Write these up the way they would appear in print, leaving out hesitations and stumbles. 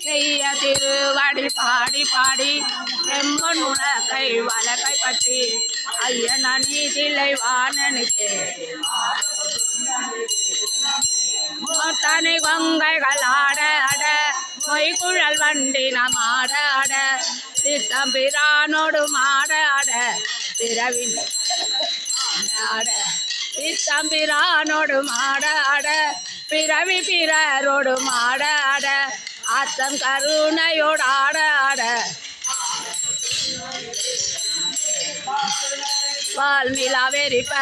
செய்ய திருவாடி பாடி பாடி செம்பொன் உலகை வழக்கை பற்றி ஐயன் நீதிலை வாணனுக்கு மோட்டனை கொங்கைகள் ஆட அட மொய்குழல் வண்டி நம் ஆட அட சித்தம்பிரானோடு மாட அட பிறவின் ஆட சித்தம்பிரானோடு மாட அட பிறவி பிறரோடு மாட அட அத்தம் கருணையோடு ஆட ஆட பால் நிலா வெறிப்ப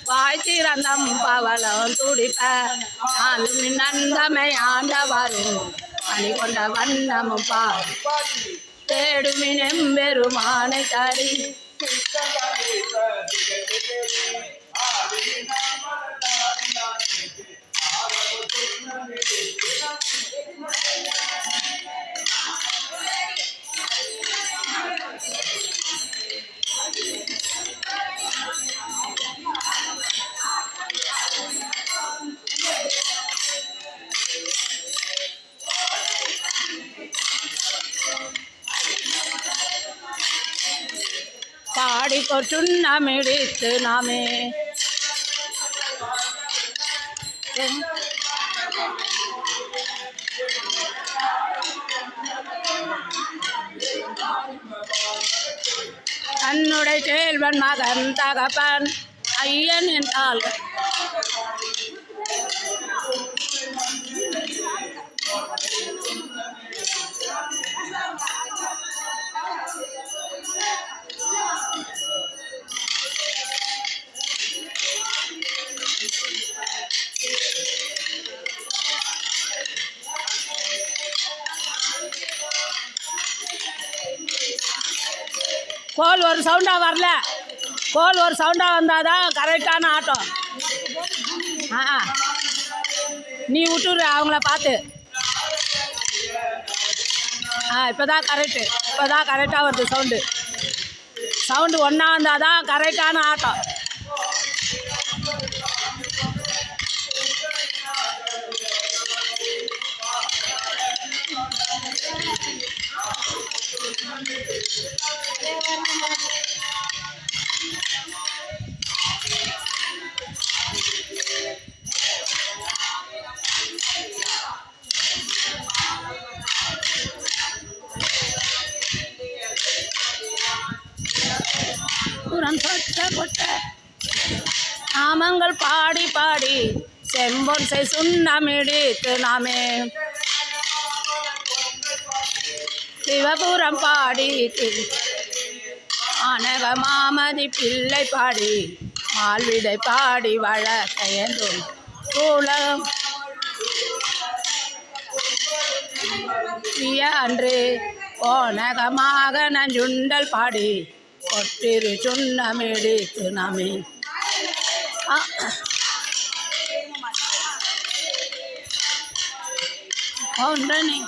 வாழ்த்திறந்தம் பவளம் துடிப்ப நாளும் நந்தமை ஆண்டவரும் பணி கொண்ட வண்ணமும் பார் தேடுமின் எம்பெருமானை தரி பாடி கொற்றுண்ணமிடித்து நாமே தன்னுடைய கேள்வன் மகன் தகப்பன் ஐயன் என்றால் கோல் ஒரு சவுண்டாக வரல. கோல் ஒரு சவுண்டாக வந்தால் தான் கரெக்டான ஆட்டம். நீ விட்டுரு அவங்கள பார்த்து. இப்போ தான் கரெக்டு. இப்போ தான் கரெக்டாக வருது சவுண்டு. சவுண்டு ஒன்றா வந்தால் தான் கரெக்டான ஆட்டம். நாமங்கள் பாடி பாடி செம்பொன் சுண்ணமிடித்து நாமே சிவபுரம் பாடி அனக மாமதி பிள்ளை பாடி மால்விடை பாடி வழக்கையந்தும் கூலம் அன்று ஓனகமாக நஞ்சுண்டல் பாடி கொட்டிரு சுண்ணமிடித்து நாமே ஒன்றனை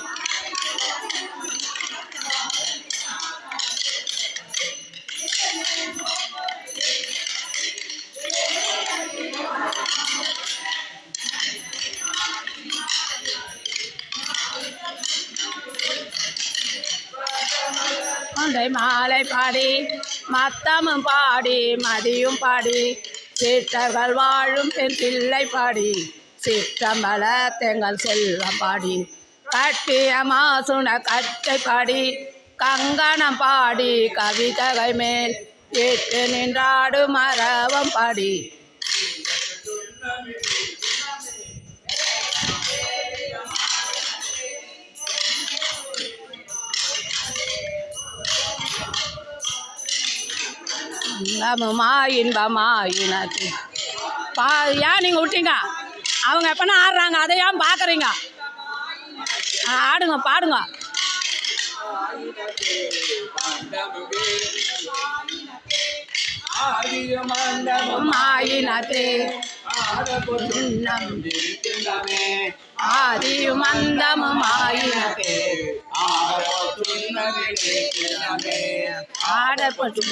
ஒன்றை மாலை பாடி மத்தமும் பாடி மதியும் பாடி சித்தர்கள் வாழும் பெண் பிள்ளை பாடி சிற்றம்பல தெங்கள் செல்வம் பாடி கட்டிய மாசுன கட்டை பாடி கங்கணம் பாடி கவிதகை மேல் ஏற்று நின்றாடு மரவம் பாடி இன்பமாயினது ஏன் நீங்கள் விட்டீங்க? அவங்க எப்போனா ஆடுறாங்க, அதை ஏன் பார்க்குறீங்க? ஆடுங்க, பாடுங்க. மாயினது ஆதியும் அந்தமும் ஆயினது ஆடப்பட்டு